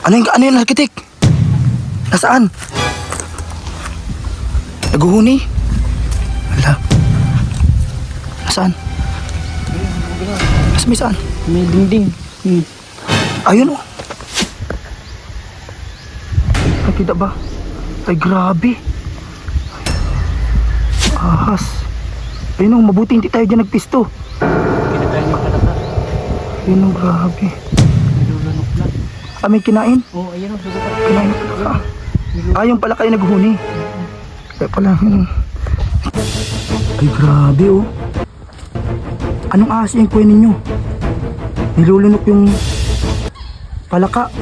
Ano yun, arkitek? Nasaan? Naguhuni? Wala. Nasaan? May saan? May dingding. Ayun oh. Ay, kita ba? Ay, grabe. Ahas. Ayun oh, mabuti hindi tayo dyan nagpisto. Kita tayo makalata. Ayun oh, grabe. Lulunok na. Ah, may kinain? Oo, ayun o. Kinain na pala. Yung pala kayo naghuni. Kaya pala. Ay, grabe oh. Anong ahas yung kuya ninyo? Nilulunok yung palaka.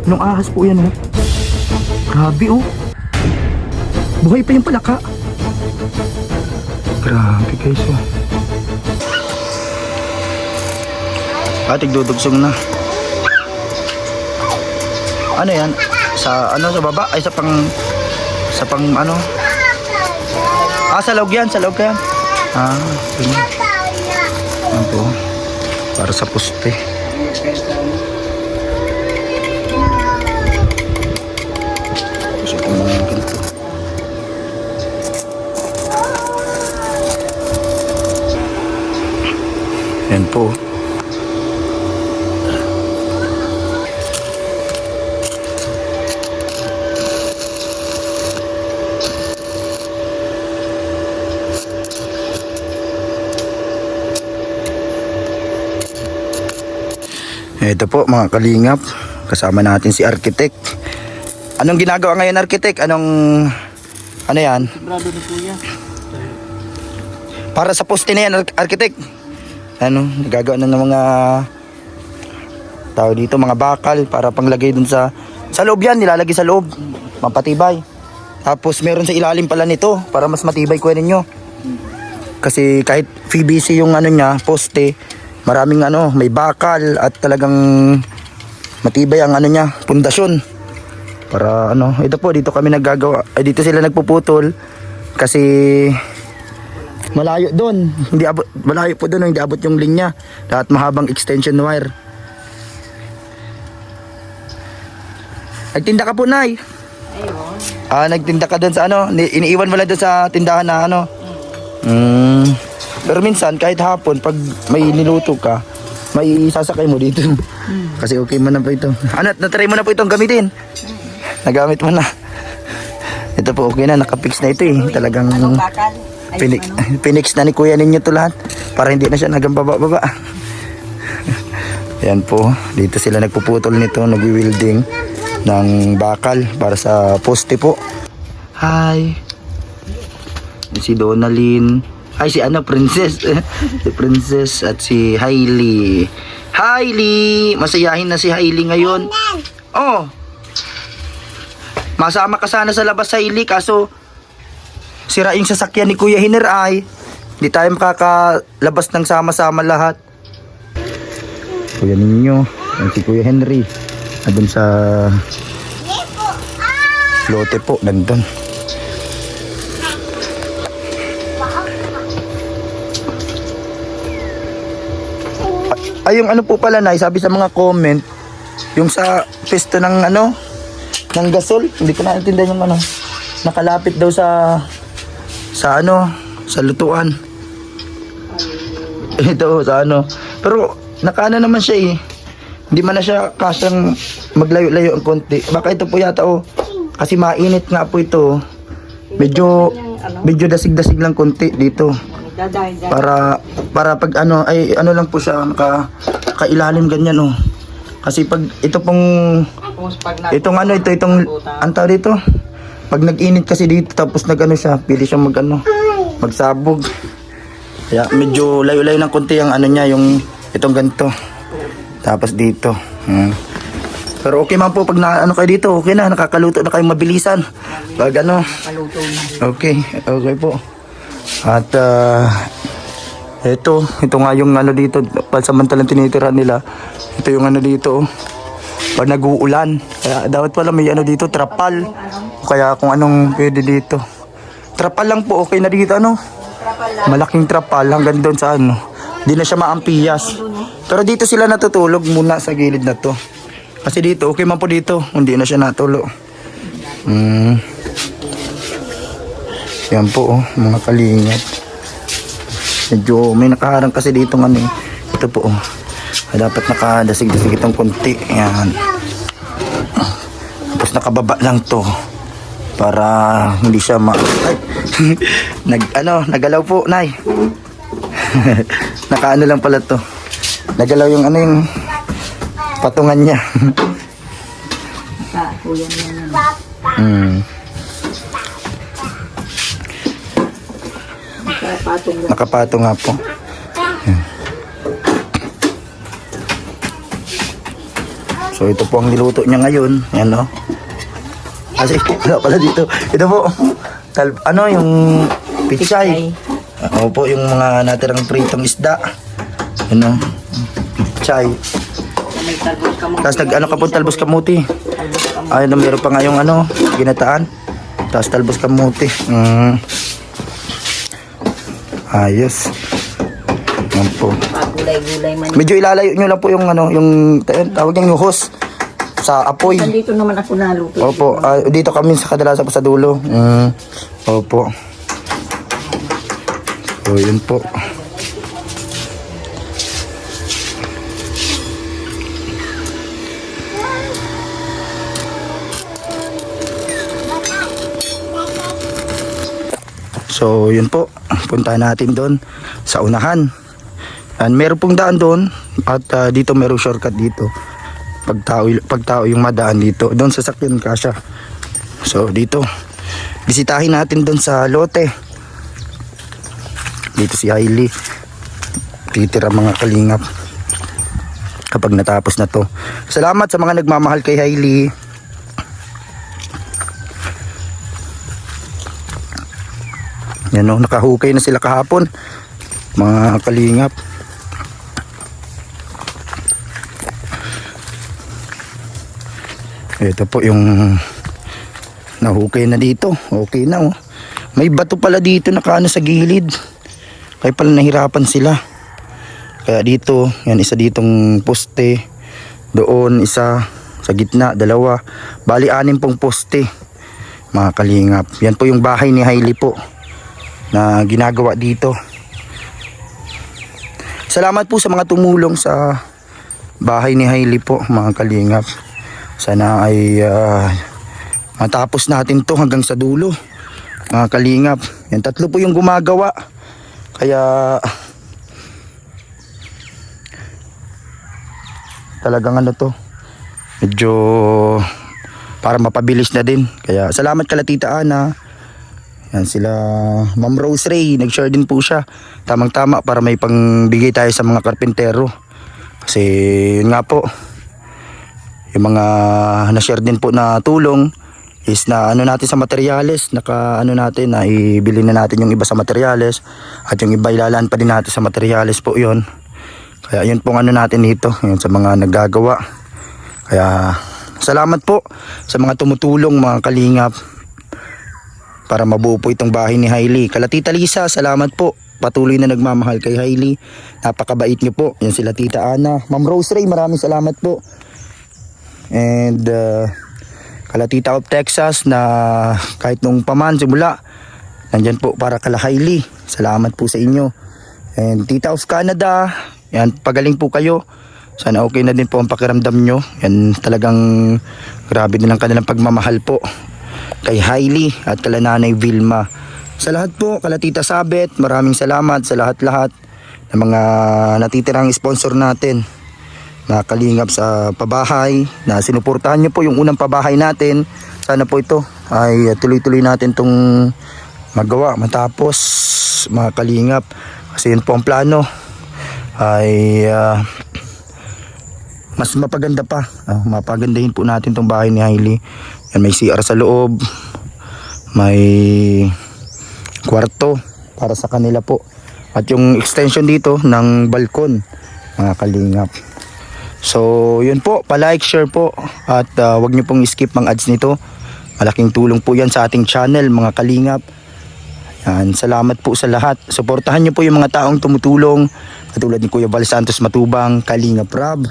Anong ahas po yan oh? Grabe oh. Buhay pa yung palaka. Grabe guys oh. Tigdudugsong na. Ano yan? Sa baba? Ay sa pang ano? Sa loob yan, yan. Yun. Ano po? Para sa poste. Gusto ko mga ganito. Yan po. Ito po mga kalingap, kasama natin si arkitek. Anong ginagawa ngayon arkitek? Ano yan? Sobrado na po yan. Para sa poste na yan arkitek. Nagagawa na ng mga tao dito, mga bakal para panglagay dun sa loob yan, nilalagay sa loob. Mapatibay. Tapos meron sa ilalim pala nito para mas matibay kuya ninyo. Kasi kahit PVC yung niya, poste, maraming may bakal at talagang matibay ang niya, pundasyon. Para ito po, dito kami naggagawa. Ay, dito sila nagpuputol kasi malayo doon. Malayo po doon, hindi abot yung linya. Lahat mahabang extension wire. Nagtinda ka po, Nay? Ayun. Nagtinda ka doon sa iniiwan mo lang doon sa tindahan na Pero minsan kahit hapon pag may niluto ka, may sasakay mo dito. Kasi okay mo na po ito. Natry mo na po itong gamitin? Nagamit mo na. Ito po okay na, nakapix na ito eh. Talagang pinix na ni kuya ninyo to lahat para hindi na siya nagang baba-baba. Yan po, dito sila nagpuputol nito, nagwi-welding ng bakal para sa poste po. Hi. Si Donalyn. Ay, si Princess. Si Princess at si Hailey. Hailey! Masayahin na si Hailey ngayon. Oh! Masama ka sana sa labas, Hailey, kaso sira yung sasakyan ni Kuya Hiner ay. Hindi tayo makakalabas ng sama-sama lahat. Kuya ninyo. Yan si Kuya Henry. Nandun sa lote po. Nandun. Ay, yung po pala, Nay, sabi sa mga comment, yung sa pesto ng ng gasol, hindi ko naintindihan yung nakalapit daw sa lutuan. Ito, sa pero nakaano naman siya eh. Hindi man na siya kasyang maglayo-layo ang konti. Baka ito po yata kasi mainit nga po ito. Medyo dasig-dasig lang konti dito. Para pag ay lang po siya nakailalim ganyan Kasi pag ito pong itong antaw dito. Pag nag-init kasi dito tapos siya, pili siya magsabog. Kaya medyo layo-layo ng konti ang niya, yung itong ganito. Tapos dito. Pero okay man po pag kayo dito, okay na, nakakaluto na kayo mabilisan. Pag okay po. At ito nga yung dito, pansamantalang tinitira nila. Ito yung dito, pag nag-uulan. Kaya dapat pala may dito, trapal. Kaya kung anong pwede dito. Trapal lang po, okay na dito Malaking trapal hanggang doon sa Hindi na siya maampiyas. Pero dito sila natutulog muna sa gilid na to. Kasi dito, okay man po dito. Hindi na siya natulo. Yan po, oh, mga kalingap. Medyo may nakaharang kasi dito ng ano. Ito po, oh. Dapat nakadasig-dasig itong konti. Yan. Tapos nakababa lang to. Para hindi siya ay. Nagalaw po, Nay. Nakaano lang pala to. Nagalaw yung ano yung patungan niya. Nakapatong nga po. Yan. So ito po ang niluto niya ngayon. Yan, no? Kasi wala pala dito. Ito po. Yung pichay. Oo po, yung mga natirang pritong isda. Yan, no? Pichay. Tapos nag-ano ka po, talbos kamuti. Ay, meron pa nga yung ginataan. Tapos talbos kamuti. Ayos. Yan po. Gulay-gulay man. Medyo ilalayo nyo lang po yung tawag niyang yuhos sa apoy. Nandito naman ako naluto. Opo, dito kami sa kadalasan po sa dulo. Opo. So, yun po. So, yun po. Punta natin doon sa unahan. And meron pong daan doon at dito merong shortcut dito. Pagtao yung madaan dito. Doon sa sakyan kasya. So, dito. Bisitahin natin doon sa lote. Dito si Hailey. Titira mga kalingap. Kapag natapos na to. Salamat sa mga nagmamahal kay Hailey. Yan o, nakahukay na sila kahapon. Mga kalingap. Ito po yung nahukay na dito. Okay na oh. May bato pala dito nakaano sa gilid. Kaya pala nahirapan sila. Kaya dito, yan isa ditong poste. Doon isa sa gitna, dalawa. Bali 6 pong poste. Mga kalingap. Yan po yung bahay ni Hailey po na ginagawa dito. Salamat po sa mga tumulong sa bahay ni Hailey po, mga kalingap. Sana ay matapos natin to hanggang sa dulo, mga kalingap. Yan 3 po yung gumagawa. Kaya talagang to, medyo para mapabilis na din. Kaya salamat kala Tita Ana. Yan sila Ma'am Rose Ray, nag-share din po siya. Tamang-tama para may pangbigay tayo sa mga karpentero. Kasi yun nga po, yung mga na-share din po na tulong is na natin sa materyales, natin na ibili na natin yung iba sa materyales at yung iba ilalaan pa din natin sa materyales po yun. Kaya yun pong natin dito, yun sa mga naggagawa. Kaya salamat po sa mga tumutulong, mga kalingap, para mabuo po itong bahay ni Hailey. Kala Tita Lisa, salamat po. Patuloy na nagmamahal kay Hailey. Napakabait niyo po. Yan sila Tita Ana. Ma'am Rose Ray, maraming salamat po. And kala Tita of Texas na kahit nung paman simula, nandyan po para kala Hailey. Salamat po sa inyo. And Tita of Canada, yan, pagaling po kayo. Sana okay na din po ang pakiramdam nyo. Yan talagang grabe din ang kanilang pagmamahal po kay Hailey at kala Nanay Vilma. Sa lahat po, kala Tita Sabet, maraming salamat sa lahat-lahat ng mga natitirang sponsor natin na kalingap sa pabahay, na sinuportahan nyo po yung unang pabahay natin. Sana po ito ay tuloy-tuloy natin itong magawa matapos, mga kalingap. Kasi yun po ang plano ay mas mapaganda pa. Mapagandahin po natin itong bahay ni Hailey. Yan, may CR sa loob, may kwarto para sa kanila po, at yung extension dito ng balkon, mga kalingap. So yun po, pa-like, share po, at wag nyo pong skip mga ads nito. Malaking tulong po yan sa ating channel, mga kalingap. Yan, salamat po sa lahat. Suportahan niyo po yung mga taong tumutulong katulad ni Kuya Val Santos Matubang, Kalingap Rob,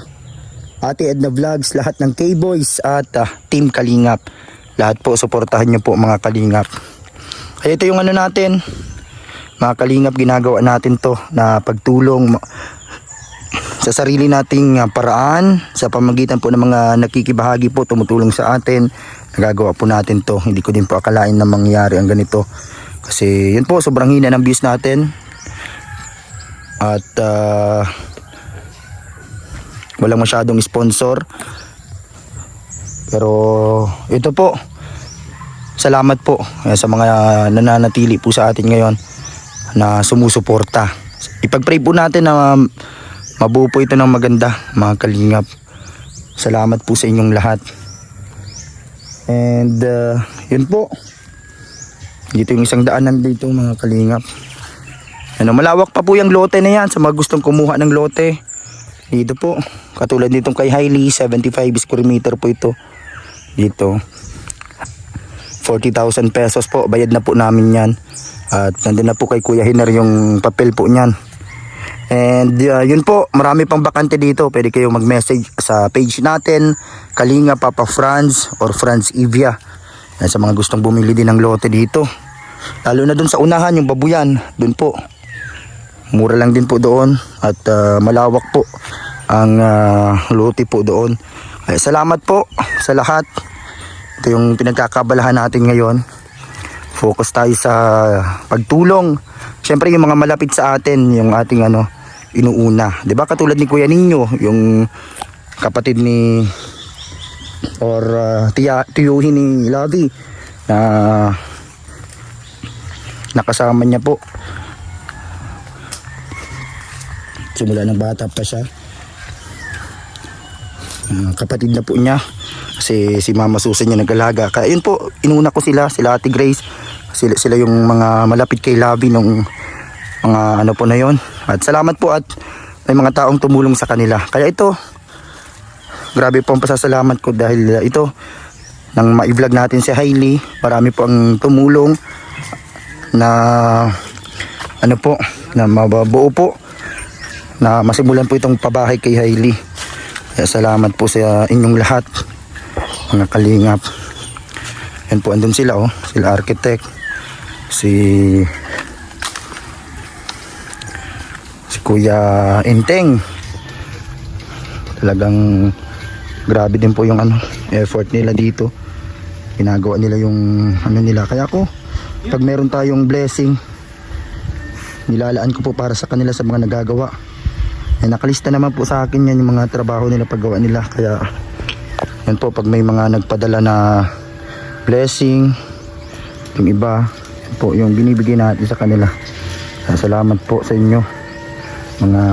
Ate Edna Vlogs, lahat ng K-Boys at Team Kalingap. Lahat po suportahan niyo po mga Kalingap. Kaya ito yung ano natin, mga Kalingap, ginagawa natin to na pagtulong sa sarili nating paraan sa pamagitan po ng mga nakikibahagi po, tumutulong sa atin. Nagagawa po natin to. Hindi ko din po akalain na mangyari ang ganito. Kasi yun po, sobrang hina ng views natin. At walang masyadong sponsor. Pero ito po, salamat po sa mga nananatili po sa atin ngayon na sumusuporta. Ipag-pray po natin na mabuo po ito ng maganda, mga Kalingap. Salamat po sa inyong lahat. And yun po, dito yung 100 nandito mga Kalingap. Ano, malawak pa po yung lote na yan sa mga gustong kumuha ng lote. Dito po, katulad nitong kay Hailey, 75 square meter po ito. Dito 40,000 pesos po, bayad na po namin yan. At nandun na po kay Kuya Hiner yung papel po niyan. And yun po, marami pang bakante dito. Pwede kayo mag-message sa page natin, Kalinga Papa Franz or Franz Evia. Yan, sa mga gustong bumili din ng lote dito. Lalo na dun sa unahan, yung Babuyan, dun po. Mura lang din po doon at malawak po ang lote po doon. Ay, salamat po sa lahat. Ito yung pinagkakabalahan natin ngayon. Focus tayo sa pagtulong. Siyempre yung mga malapit sa atin, yung ating inuuna. 'Di ba katulad ni Kuya Ninyo, yung kapatid ni or tiyuhin ni Lavi na nakasama niya po. Simula ng bata pa siya. Kapatid na po niya. Kasi si Mama Susan niya nag-alaga. Kaya yun po, inuna ko sila Ate Grace. Sila yung mga malapit kay Lavi nung mga po na yon. At salamat po at may mga taong tumulong sa kanila. Kaya ito, grabe po ang pasasalamat ko dahil ito, nang ma-vlog natin si Hailey, marami po ang tumulong na na mababuo po, na masimulan po itong pabahay kay Hailey. Kaya salamat po sa inyong lahat, mga Kalingap. Yan po, andun sila sila architect, si Kuya Inteng. Talagang grabe din po yung effort nila dito. Ginagawa nila yung nila. Kaya ako, pag meron tayong blessing, nilalaan ko po para sa kanila sa mga nagagawa. Nakalista naman po sa akin yan yung mga trabaho nila, paggawa nila. Kaya yan po, pag may mga nagpadala na blessing, yung iba, yan po yung binibigay natin sa kanila. Salamat po sa inyo, mga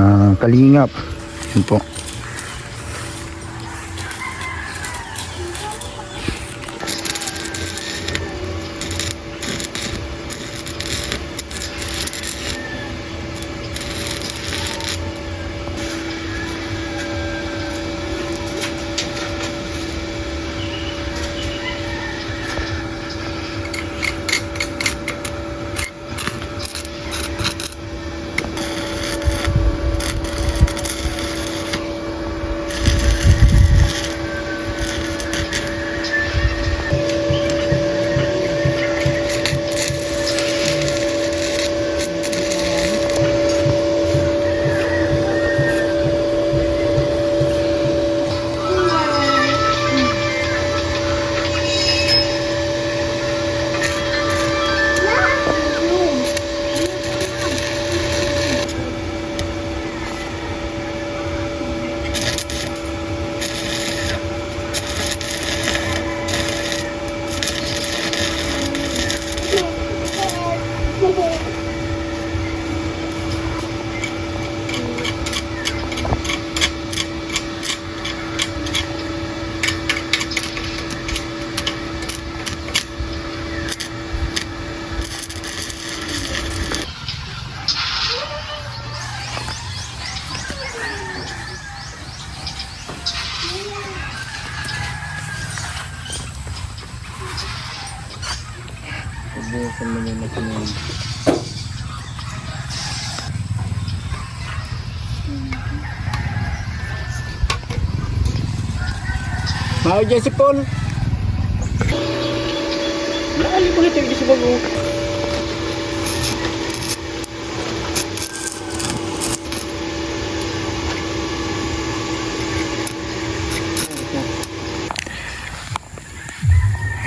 Kalingap. Yan po. Bukasan mo yung natin Mau dyan si Paul. Laali mo ito yung bago.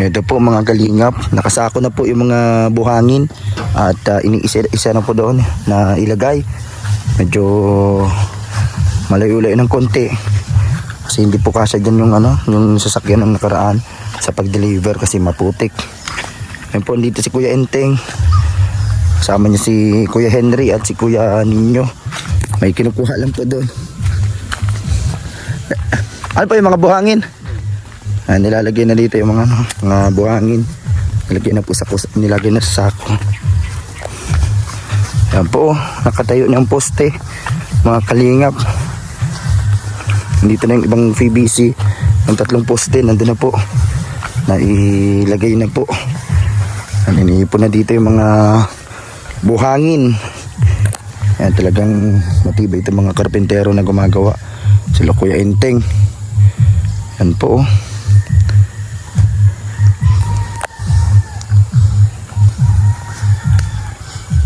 Ito po mga kalingap, nakasako na po yung mga buhangin at iniisa na po doon na ilagay. Medyo malayo-layo ng konti kasi hindi po kasya dyan yung sasakyan ng nakaraan sa pag-deliver kasi maputik. Ayun po, dito si Kuya Enteng, kasama niya si Kuya Henry at si Kuya Ninyo. May kinukuha lang po doon. Ano po yung mga buhangin? Nilalagay na dito yung mga buhangin. Nilagay na po nilagay na sa sako. Yan po, nakatayo na yung poste, mga kalingap. Dito na yung ibang PVC, yung 3 poste, nandun na po. Nailagay na po. Iniipon na dito yung mga buhangin. Yan, talagang matibay itong mga karpentero na gumagawa. Sila Kuya Enteng. Yan po.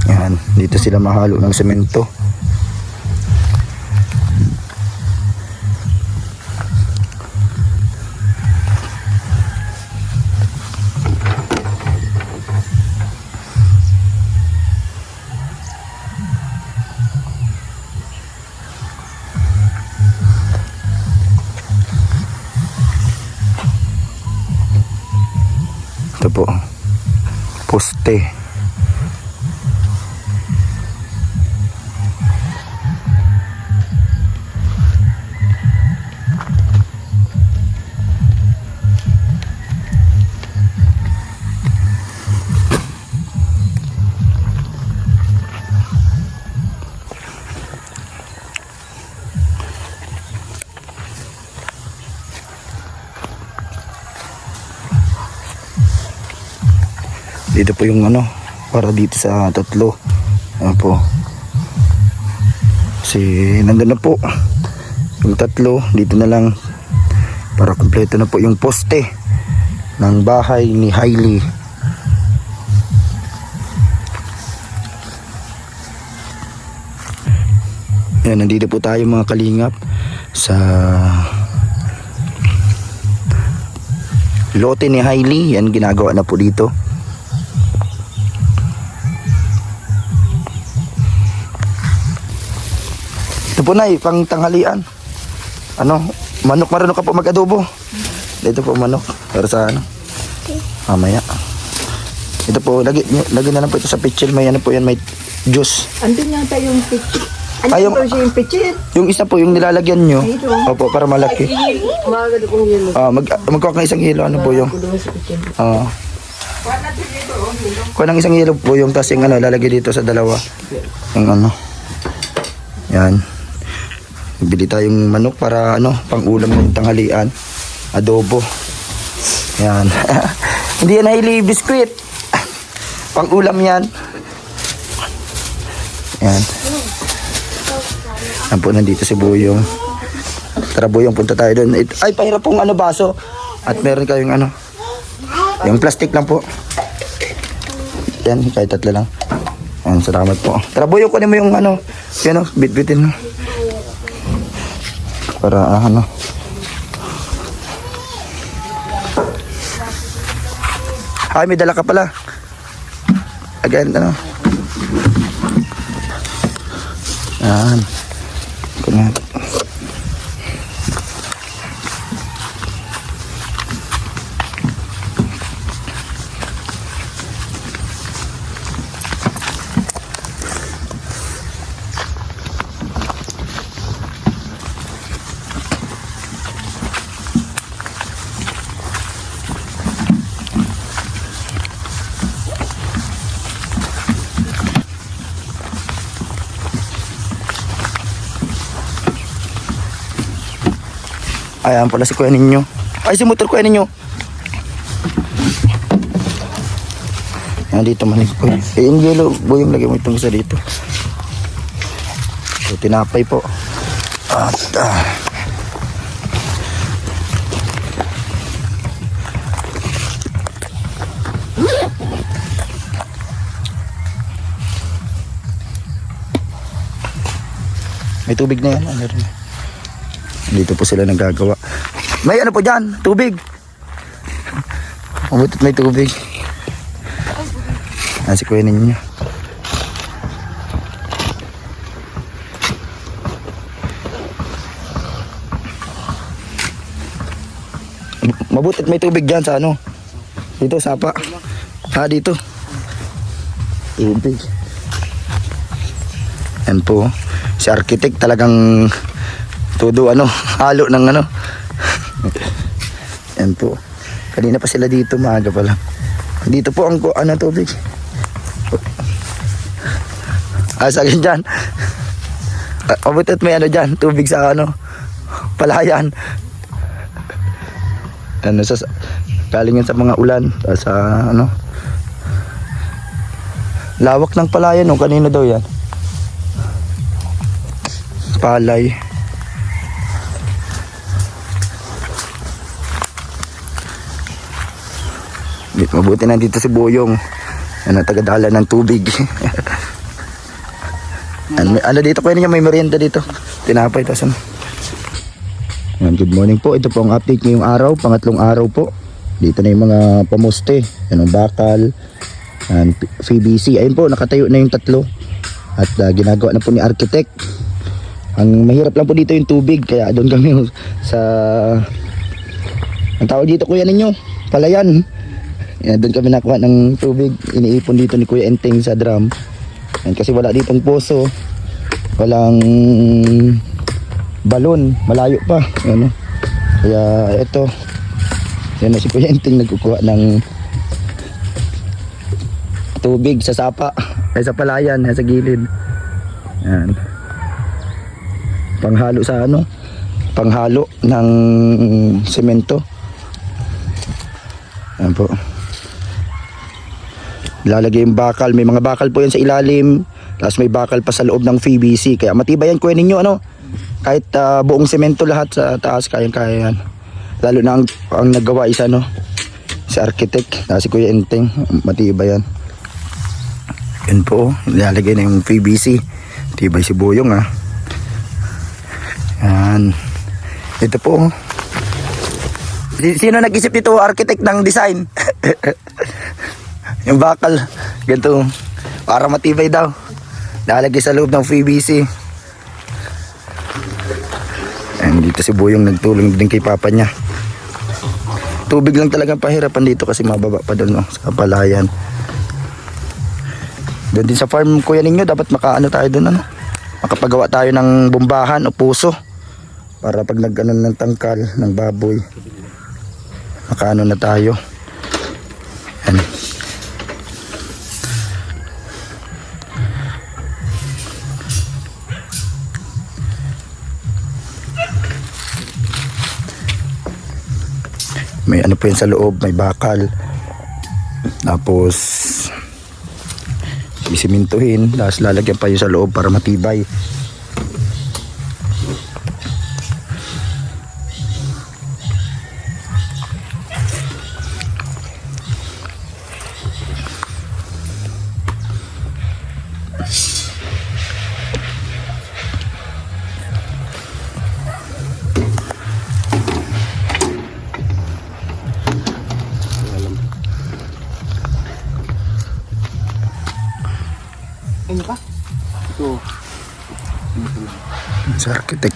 Yan, dito sila mahalo ng semento. Ito po, poste. Dito po yung para dito sa 3. Ayan po. Kasi nandun na po yung 3, dito na lang para kumpleto na po yung poste ng bahay ni Hailey. Ayan, nandito po tayo mga kalingap sa lote ni Hailey. Yan, ginagawa na po dito. Ito po na pang tanghalian. Manok, marunong ka po mag-adobo. Dito po manok. Para sa mamaya. Ito po, lagyan na lang po ito sa pitcher. May po yan, may juice. Andun yata yung pitchit. Ay, Ano yung pitchit? Yung isa po, yung nilalagyan nyo. Opo, para malaki. Umaga kong yun. Magkuha ng 1 kilo. Ano po yung? Kuha ng 1 kilo po yung tas yung lalagay dito sa 2. Yung yan. Bili tayong manok para pang ulam ng tanghalian. Adobo. Yan. Hindi yan Hailey biskuit. Pang ulam yan. Yan. Yan po, nandito si Buyong. Tara Buyong, punta tayo doon. Ay, pahirap pong baso. At meron kayong yung plastic lang po. Yan, kahit 3 lang. Yan, salamat po. Tara Buyong, kunin mo yung yan bit-bitin mo. Para ay, may dala ka pala. Again, yan. Kunin. Ayan pala si Kuya Ninyo. Ay, si motor Kuya Ninyo. Yan dito man. Yung yellow, Buyong, lagay mo itong isa dito. So, tinapay po. At may tubig na yan. Ano rin. Dito po sila naggagawa. May ano po dyan? Tubig. Mabutit may tubig. Si kuya ninyo. Mabutit may tubig dyan sa ano. Dito, sapa. Dito. Tubig. Yan po. Si architect talagang todo halo ng ano. Yan po. Kanina pa sila dito, maaga pa lang. Dito po ang tubig. Sa akin dyan. Mabutit may dyan, tubig sa palayan. Galing yan sa mga ulan. Sa lawak ng palayan, kanino daw yan? Palay. Mabuti nandito si Boyong. Tagadala ng tubig. Dito ko may merienda dito. Tinapay tas good morning po. Ito po ang update ngayong araw. Pangatlong araw po. Dito na yung mga pamuste. Yan ang bakal. And PVC. Ayun po, nakatayo na yung tatlo. At ginagawa na po ni architect. Ang mahirap lang po dito yung tubig. Kaya doon kami sa... Ang tawag dito kuya ninyo, palayan. Yan, doon kami nakuha ng tubig. Iniipon dito ni Kuya Enteng sa drum. Yan, kasi wala ditong poso. Walang balon. Malayo pa. Yan, kaya ito. Yan na si Kuya Enteng nagkukuha ng tubig sa sapa. Ay sa palayan. Sa gilid. Yan. Panghalo sa panghalo ng semento. Yan po. Lalagay yung bakal. May mga bakal po yan sa ilalim. Tapos may bakal pa sa loob ng PVC. Kaya matibay yan kuya ninyo Kahit buong semento lahat sa taas, kayang-kaya yan. Lalo na ang naggawa is si architect. Si Kuya Enteng. Matibay yan. Yan po. Lalagay na yung PVC. Matibay si Boyong Yan. Ito po. Sino nag-isip nito, architect ng design? Yung bakal. Ganito. Para matibay daw. Nalagay sa loob ng PVC. And dito si Boyong nagtulong din kay papa niya. Tubig lang talaga pahirapan dito kasi mababa pa doon sa palayan. Doon din sa farm kuya ninyo, dapat tayo doon makapagawa tayo ng bombahan o puso. Para pag ng tangkal ng baboy, na tayo. Yan. May po yan sa loob, may bakal. Tapos isimintuhin, tapos lalagyan pa yun sa loob para matibay. Ano ka? Ito. Sa architect.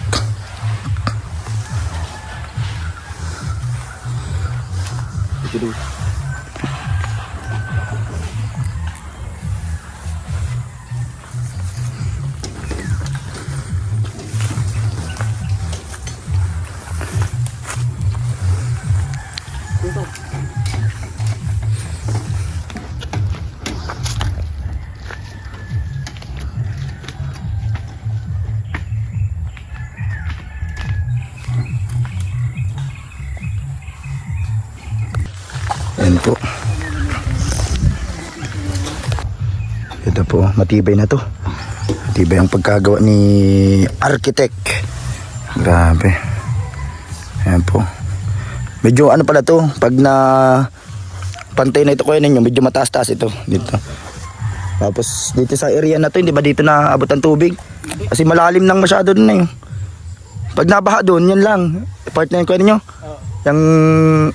Ito doon. Yan po. Ito po, matibay na to. Matibay ang pagkagawa ni architect. Grabe. Yan po. Medyo pala to, pag na pantay na ito kuya ninyo, medyo mataas-taas ito dito. Tapos dito sa area na to, hindi ba dito na abot ang tubig? Kasi malalim lang masyado dun na yun. Pag nabaha doon, yan lang. Part na yung kuha ninyo. Yung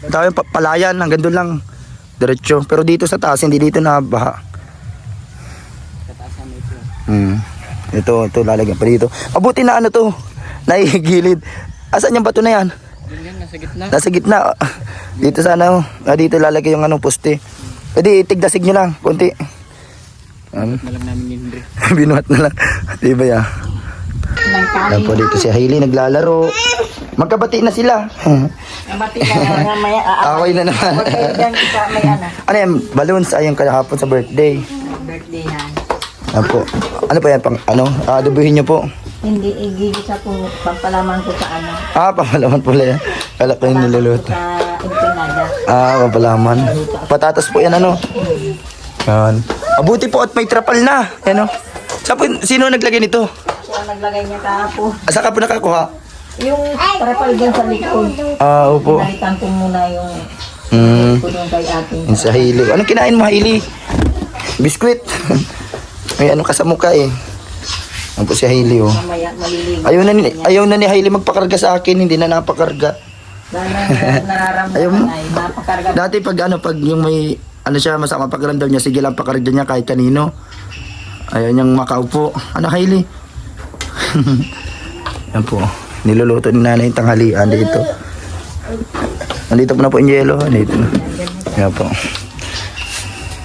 tawag yung palayan, hanggang doon lang. Diretso. Pero dito sa taas, hindi dito nabaha. Ito lalagyan pa dito. Mabuti na ano to, naigilid. Asan yung bato na yan? Nasa gitna. Nasa gitna. Dito sana, dito lalagay yung anong poste. Pwede tigdasig nyo lang, konti. Malang namin yun, Andre. Binuhat na lang. Diba ya? Yan po dito si Hailey naglalaro. Magkabati na sila. Mabati ka na mamaya. Away na naman. May ano. Ano yan? Balloons ay yung kahapon sa birthday. Birthday yan. Yan po. Ano pa yan? Pang, ano? Adobuhin nyo po. Hindi, igigisa ko, pampalaman ko sa ano. Pamalaman pala yan. Kala ko yung niluluto. Sa empanada. Pampalaman. Patatas po yan ano? Yan. Mabuti po at may trapal na. Yan o. Sino naglagay nito? Siya naglagay niya kahapon. Asa ka po nakakuha? Yung trapal dyan sa likod. Opo. Nalitan ko muna yung kulong kay ating. Yung sa Hailey. Anong kinain mo, Hailey? Biskwit. May ano ka sa mukha eh. Ano po si Hailey oh. Mamaya maliligo. Ayaw na ni Hailey magpakarga sa akin, hindi na napakarga. Dahil nararamdaman ay napakarga. Dati pag yung may ano siya masama pakiramdam niya, sige lang pakarga niya kahit kanino. Ayaw niyang makaupo. Ano Hailey? Yan po. Niluluto ni nanay yung tanghalian dito. Nandito po na po yung yelo. Nandito na. Yan po.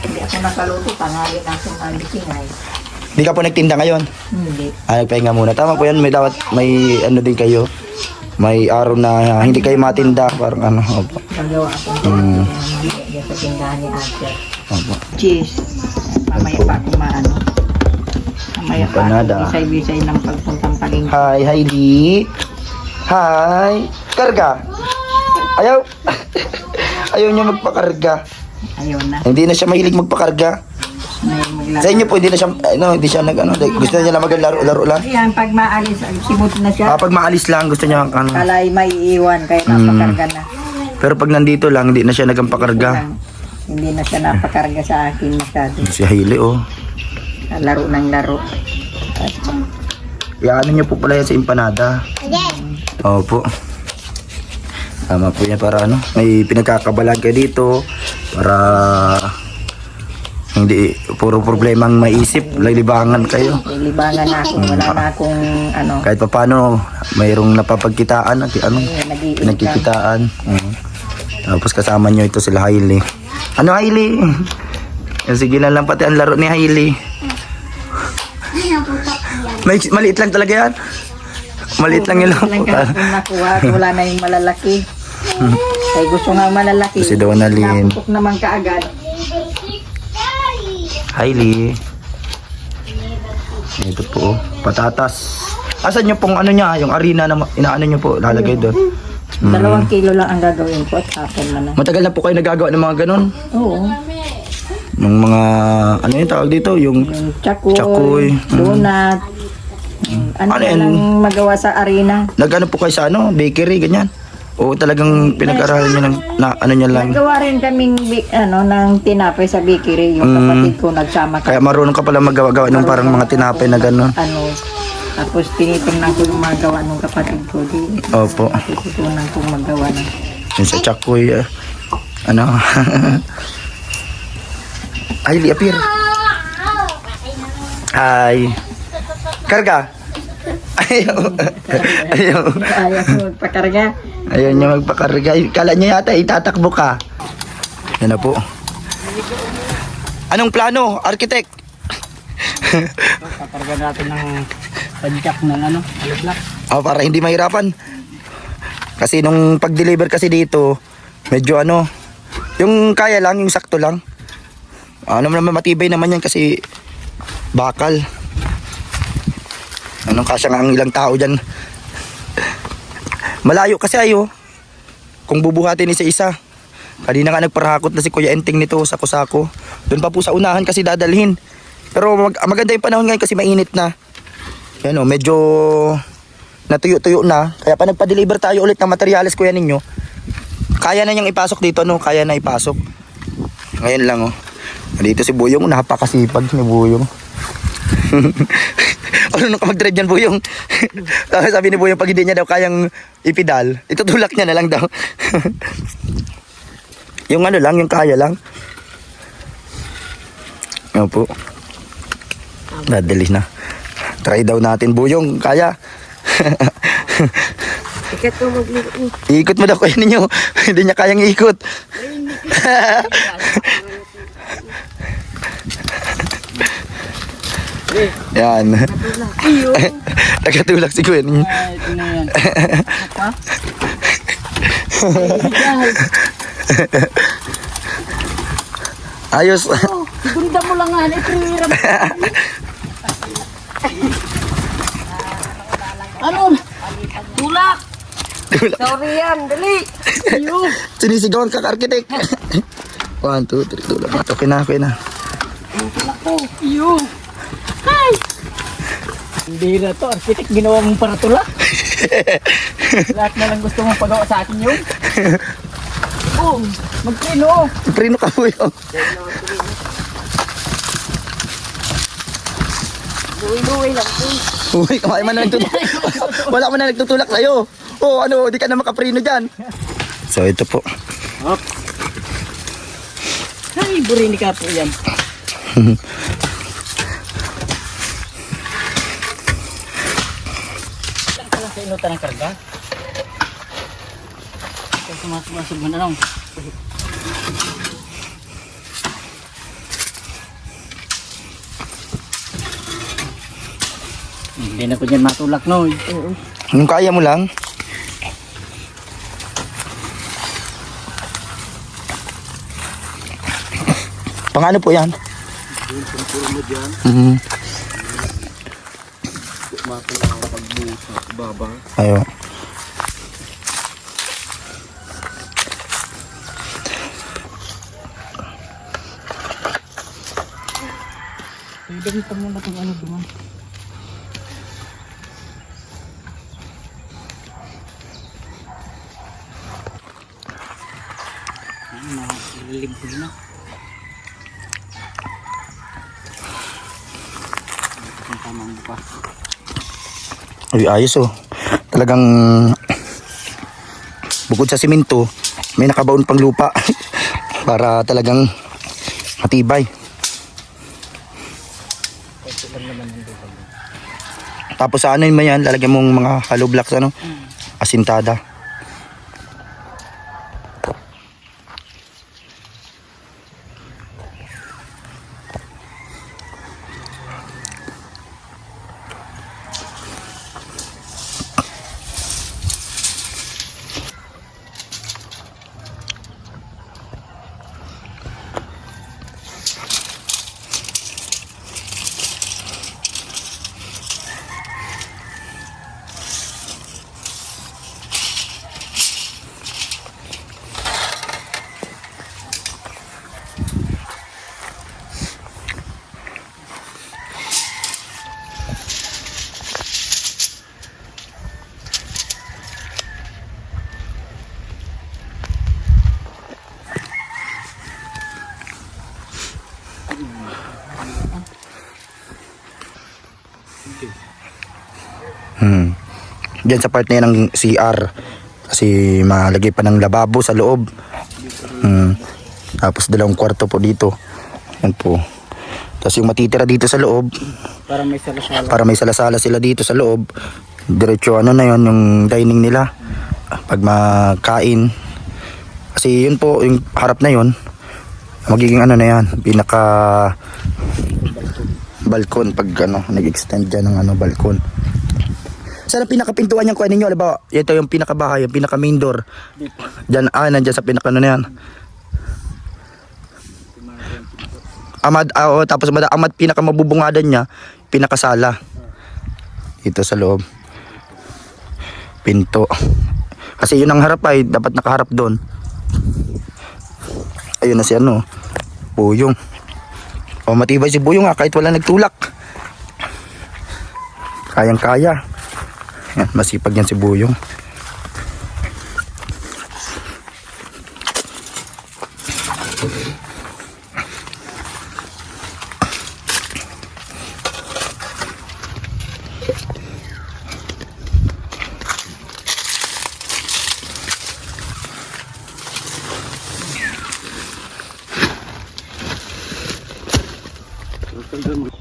Hindi ako nakaluto, tangali na akong albisingay. Hindi ka po nagtinda ngayon? Hindi. Nagpahinga muna. Tama po yan. May ano din kayo. May araw na hindi kayo matinda. Parang ano. Opo. Magawa ako mamaya sa tindahan ni Ate. Opo. Cheese. Mamaya pa ako maano. Mamaya pa Empanada. ako bisay-bisay ng pagpuntang palengke. Hi, Heidi. Hi. Karga. Ayaw. Ayaw niya magpakarga. Ayaw na. Hindi na siya mahilig magpakarga. Sa inyo po, hindi na siya, hindi siya gusto niya lang maglaro-laro lang. Ayan, pag maalis, simot na siya. Pag maalis lang, gusto niya, Kalay may iwan, kaya napakarga na. Pero pag nandito lang, hindi na siya nagampakarga. Hindi na siya napakarga sa akin masyado. Si Hailey, oh. Laro ng laro. Iyaano niyo po pala yan sa empanada. Opo. Tama po yan para may pinagkakabalan kayo dito. Para hindi puro problemang maisip, libangan kayo. Libangan na ako, wala na akong ano. Kahit pa paano, mayroong napapagkitaan at pinagkikitaan. Tapos kasama nyo ito sila Hailey. Ano Hailey? Sige na lang pati ang laro ni Hailey. Maliit lang talaga yan. Maliit lang yung Lang lamputan. nakuha, wala na yung malalaki. Ay gusto nga malalaki. Si Donalyn. Naputok naman kaagad. Hailey. Ito po, patatas. Asan nyo pong ano niya, yung arena na inaano nyo po, lalagay doon. 2 kilo lang ang gagawin ko at hapon na na. Matagal na po kayo nagagawa ng mga ganun. Oo. Yung mga, ano yung tawag dito, yung Yung chakoy, Chakoy. donut. Ano Ano na yan? lang magawa sa arena. nagano po kayo sa bakery, ganyan. O talagang pinag-aralan nyo ng, ano nyo lang. Nagawa rin kaming ng tinapay sa bakery. Yung kapatid ko nagsama Kaya kami. marunong ka pala magawa ng parang mga tinapay na gano'n. Tapos tinitingnan ko yung mga gawa ng kapatid ko. Opo. Tututunan kong magawa na. Yung sa Chakoy, ano. Hailey, appear. Hi. Karga. Ayaw. Ayaw. Ayaw ko magpakarga. Ayaw niya magpakarga. Kala niya yata itatakbo ka. Yan na po. Anong plano, architect? Pakarga natin ng padjak ng aliblock. Para hindi mahirapan. Kasi nung pag-deliver kasi dito, medyo yung kaya lang, yung sakto lang. Naman matibay naman yan kasi bakal. Kasya nga ang ilang tao dyan. Malayo kasi kung bubuhatin isa-isa. Kanina nga nagparahakot na si Kuya Enting nito sa Kusako. Doon pa po sa unahan kasi dadalhin. Pero maganda yung panahon ngayon kasi mainit na. Yan medyo natuyo-tuyo na. Kaya pa nagpa-deliver tayo ulit ng materyales kuya ninyo. Kaya na niyang ipasok dito kaya na ipasok. Ngayon lang Dito si Buyong, napakasipag ni Buyong. Ano nung ka mag-drive yan, Buyong? Sabi ni Buyong, pag hindi niya daw kayang ipidal, itutulak niya na lang daw. Yung ano lang, yung kaya lang. Ano po. Nadalis na. Try daw natin, Buyong, kaya. Ikat ko mag-ikot. Iikot mo daw kayo ninyo. Hindi niya kayang iikot. Yan. Nagatulak si Gwen. Ay, ito na yan. Apa? Ayos. Oh, gunda mo lang nga. Itriram. Ano? Tulak. Tulak. Sorry yan, dali. Ayun. Sinisigawan ka, arkitek. 1, 2, 3, tulak. Okay na, okay na. Tulak ko. Ayun. Ay! Hindi na to, arkitek, ginawa mong para tulak. Lahat na lang gusto mong pagawa sa akin yun. Oh, magpreno. Prino ka, Buyong. Luwi-luwi lang po. Uy, kumain man na nagtutulak. Wala man na nagtutulak sa'yo. Oh, ano, di ka na makaprino dyan. So, ito po. Hop. Ay, burini ka po yan. Saan ka lang sa inutan ng karga? Ikaw sumasubasog mo na lang. Hindi na ko dyan matulak, no? Yung kaya mo lang. Pang ano po yan? Yung puro mo dyan. Matala ako pagbuhos sa baba. Ayo. Gamitan mo na itong ano duman. Nalilig ko na. Ang tamang bukas. Uy, ayos oh. Talagang bukod sa simento, may nakabaon pang lupa para talagang matibay. Ito lang naman yung lupa. Tapos sa ano yun yan, lalagyan mong mga hollow blocks ano? Asintada. Diyan sa part na yan ng CR. Kasi malagay pa ng lababo sa loob. Tapos 2 kwarto po dito. Yan po. Tapos yung matitira dito sa loob, Para may salasala. para may salasala sila dito sa loob. Diretso ano na yon, yung dining nila. Pag makain. Kasi yun po, yung harap na yon, magiging ano na yan, pinaka balkon pag ano, nag-extend dyan ng ano, balkon. Saan ang pinakapintuan yung kuha ninyo? Alam ito yung pinakabahay, yung pinaka main door. Diyan, nandyan sa pinaka ano na yan. Amad, tapos amad pinaka mabubungadan niya, pinakasala. Ito sa loob. Pinto. Kasi yun ang harap ay, dapat nakaharap doon. Ayun na si ano, Buyong. O matibay si Buyong kahit wala nagtulak. Kayang-kaya. Yan, masipag yan si Buyong. Tanggal mo.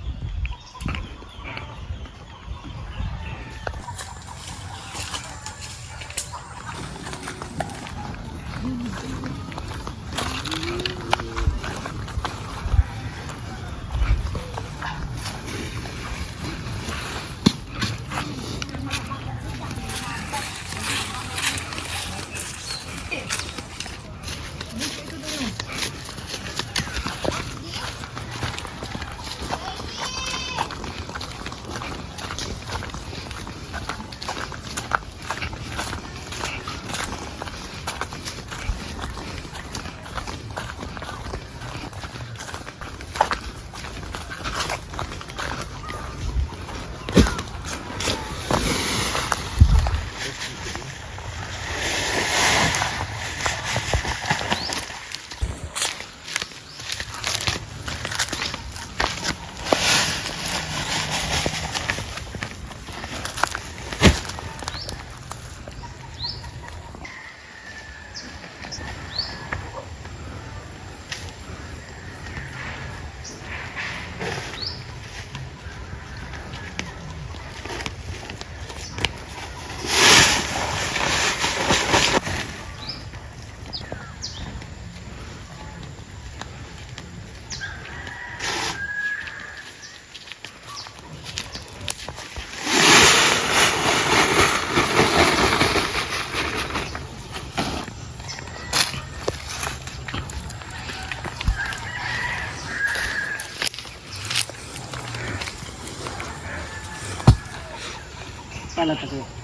Pala tayo.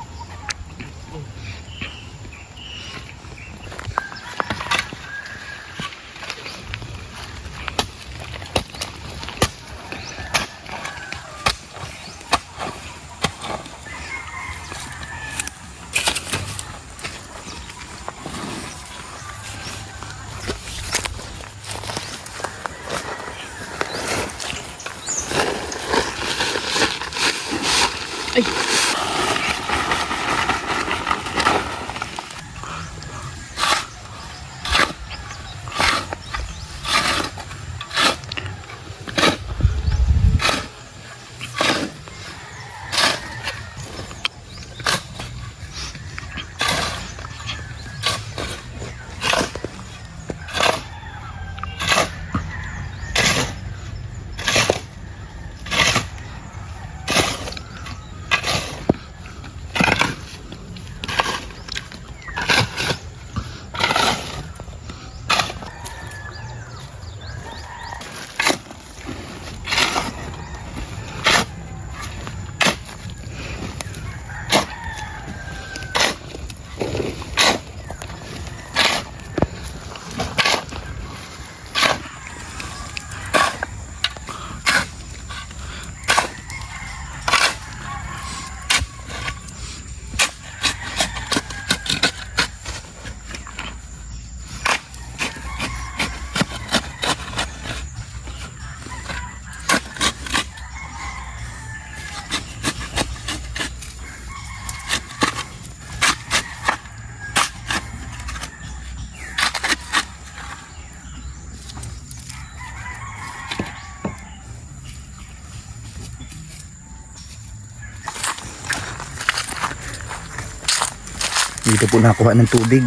Dito po nakuha ng tubig.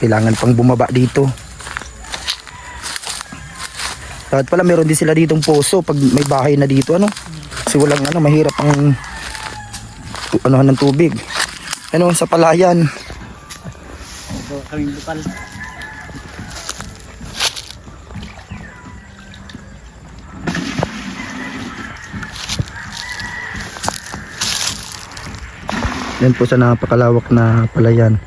Kailangan pang bumaba dito. Dapat pala meron din sila ditong poso pag may bahay na dito, ano? Kasi walang ano, mahirap ang anuhan ng tubig. Ano, sa palayan. Ito kaming bukal. Yan po sa napakalawak na palayan.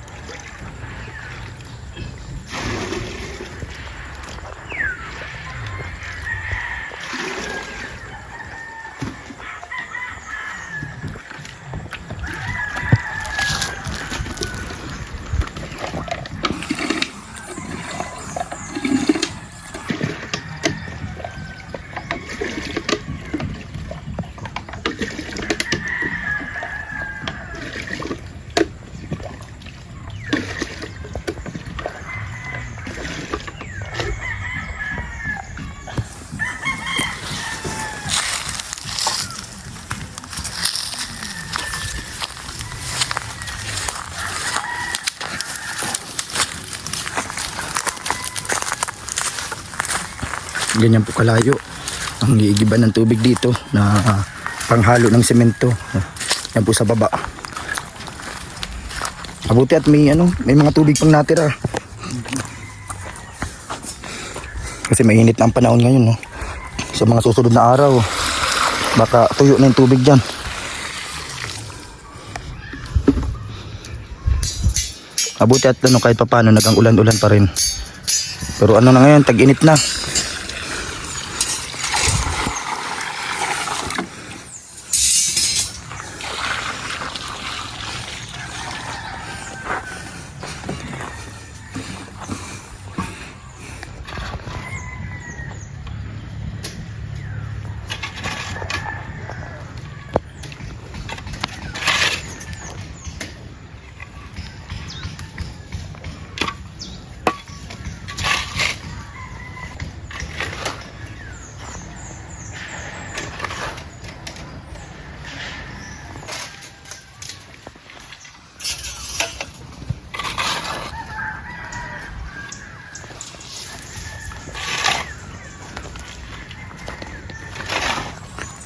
ganyan po kalayo ang iigiban ng tubig dito na panghalo ng semento. Yan po sa baba. Mabuti at may mga tubig pang natira. Kasi mainit na ang panahon ngayon, no? Sa mga susunod na araw, baka tuyo na yung tubig dyan. Mabuti at kahit papano nagang ulan-ulan pa rin. Pero na ngayon, tag-init na.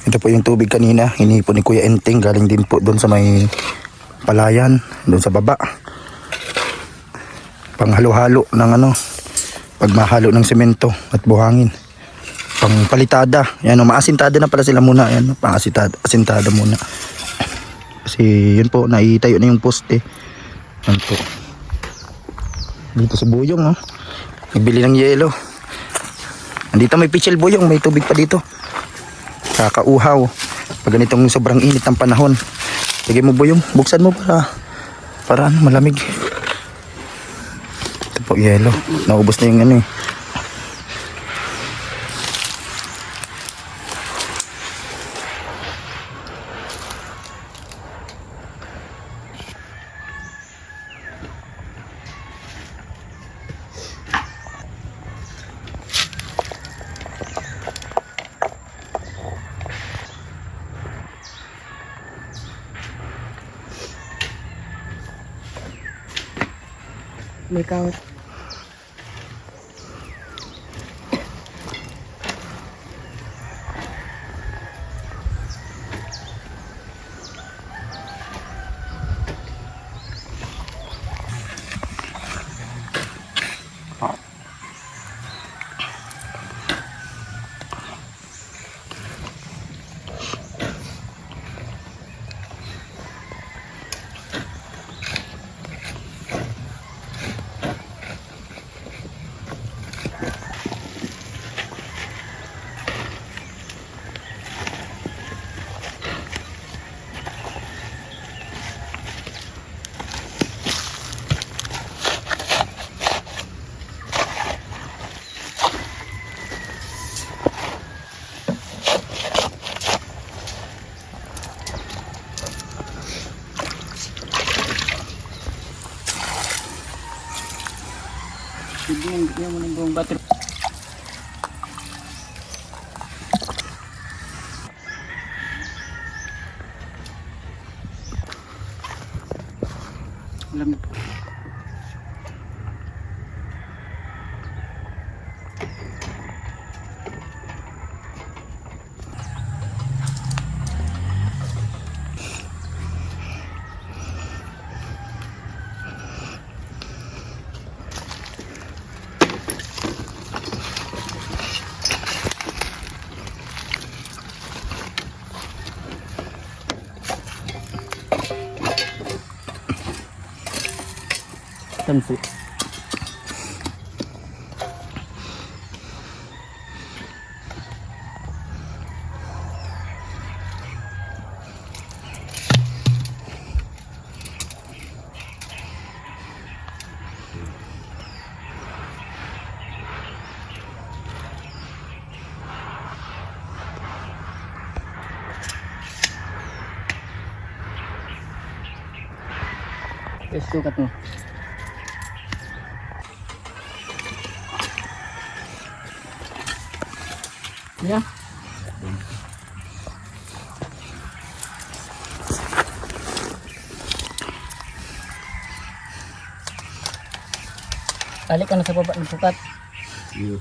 Ito po yung tubig kanina, hinipon ni Kuya Enteng, galing din po doon sa may palayan, doon sa baba. Panghalo-halo ng pagmahalo ng semento at buhangin. Pangpalitada. Yan, maasintada na pala sila muna. Yan, asintada muna. Kasi yun po, naitayo na yung poste. Yan po. Dito sa Buyong, nagbili ng yelo. Andito may pichel Buyong, may tubig pa dito. Kakauhaw pag ganitong sobrang init ng panahon. Sige mo Buyong, buksan mo para malamig. Ito po yelo, naubos na yung May kawat. Bigyan mo ng buong battery. Lamig. Tansi. Sukat mo. Ya. Balik ka na sa baba ng sukat. Iyo.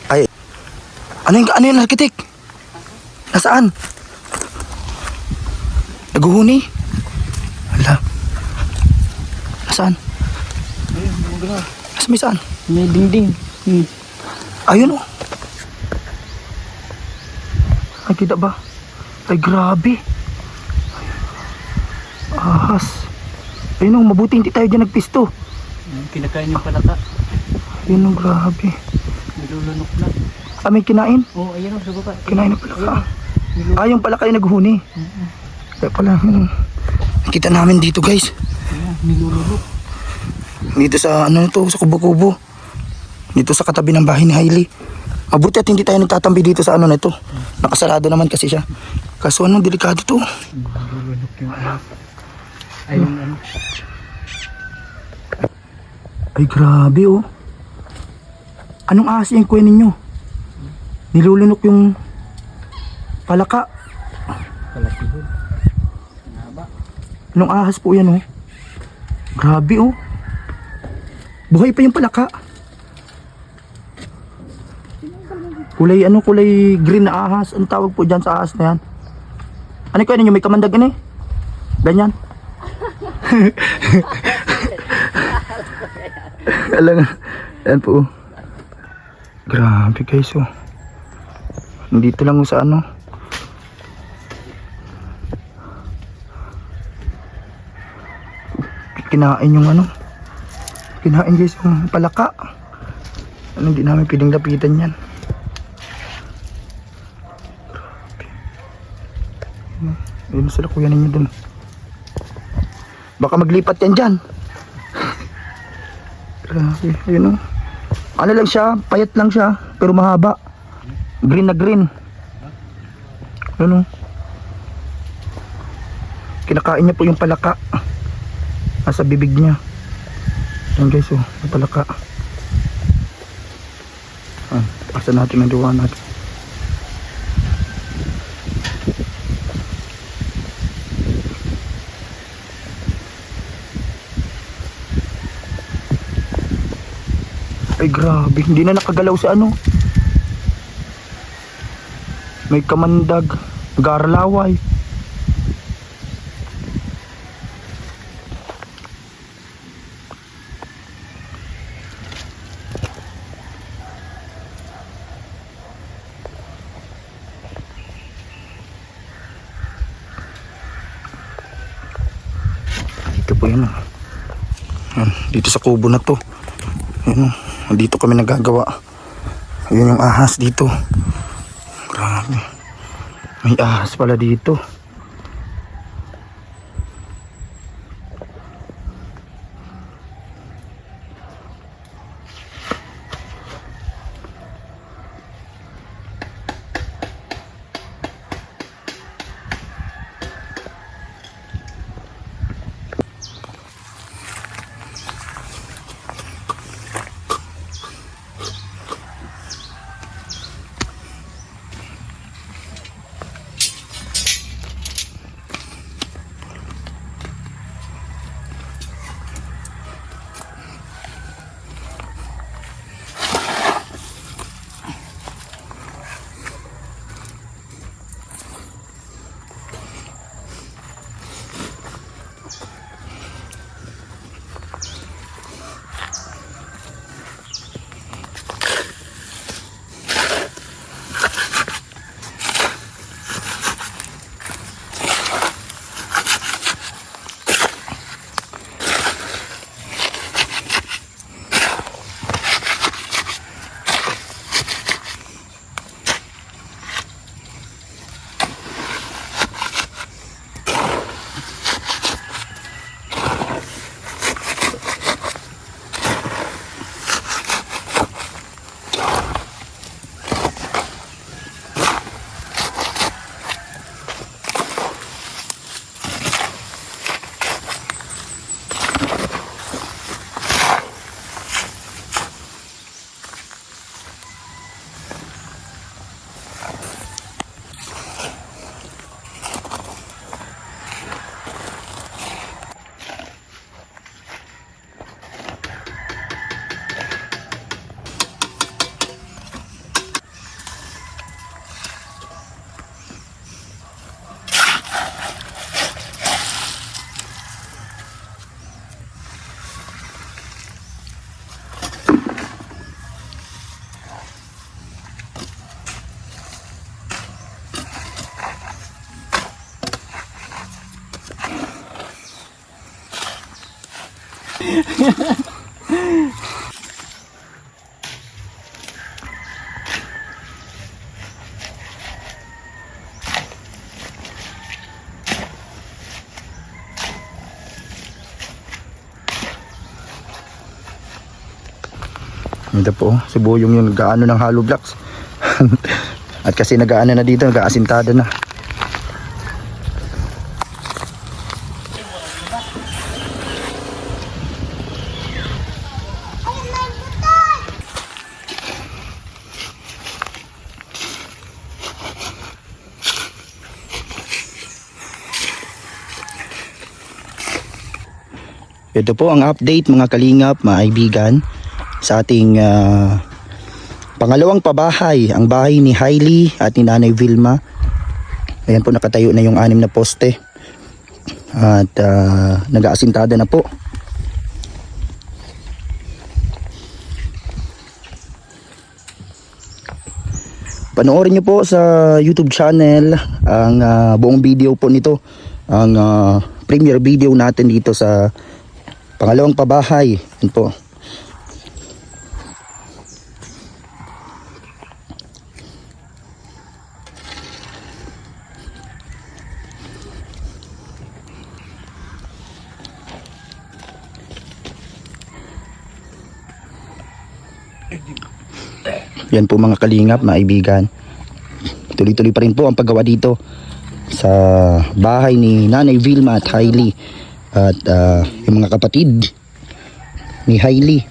Ay. Ano yung arkitek? Nasaan? Naguhuni? Hala. Nasaan? Nasaan may saan? May dingding. Ayun oh. Ay, kita ba? Ay, grabe. Ahas. Ayun oh, mabuti hindi tayo dyan nagpisto. Kinakain yung palaka. Ayun oh, grabe. Nilulunok na. Ah, may kinain? Oo, ayun o, sa baba. Kinain na pala ka. Ah, yung pala kayo naghuni. Kaya pala, nakita namin dito guys. Nilulunok. Dito sa ano to, sa kubo-kubo. Dito sa katabi ng bahay ni Hailey. Mabuti at hindi tayo nagtatambi dito sa ano na ito. Nakasarado naman kasi siya. Kaso ano, delikado to. Nilulunok yung ano. Ayun ano. Ay grabe oh. Anong ahas yung kuya ninyo? Nilulunok yung palaka. Kalakihon. Naba. Anong ahas po yan oh? Grabe oh. Buhay pa yung palaka. Kulay ano, kulay green na ahas. Ang tawag po dyan sa ahas na yan? Ano kuya ninyo, may kamandagan eh? Ganyan. Alam nga. Ayan po oh. Grabe guys oh. Dito lang sa ano. Kinain yung ano. Kinain guys yung palaka. Ano, hindi namin pwedeng lapitan yan. Grabe. Ayun sila kuya ninyo dun. Baka maglipat yan dyan. Grabe. Ayun oh. Ano lang siya, payat lang siya, pero mahaba. Green na green. Ano? Kinakain niya po yung palaka. Nasa bibig niya. Ayan guys, oh, yung palaka. Asa natin ang liwanag. Ay grabe, hindi na nakagalaw sa ano. May kamandag, garlaway. Dito po yun. Yan, dito sa kubo na to. Yan, dito kami nagagawa. Ayun yung ahas dito. Grabe. May ahas pala dito. Ito po, si Boyong yung nag-aano ng hollow blocks. At kasi nag-aano na dito, nag-aasintada na. Ito po ang update mga kalingap, mga kaibigan, sa ating pangalawang pabahay, ang bahay ni Hailey at ni Nanay Vilma. Ayan po, nakatayo na yung 6 na poste at nag-aasintada na po. Panoorin nyo po sa YouTube channel ang buong video po nito, ang premiere video natin dito sa pangalawang pabahay. Yan po. Yan po mga kalingap, mga kaibigan. Tuloy-tuloy pa rin po ang paggawa dito sa bahay ni Nanay Vilma at Hailey at yung mga kapatid ni Hailey.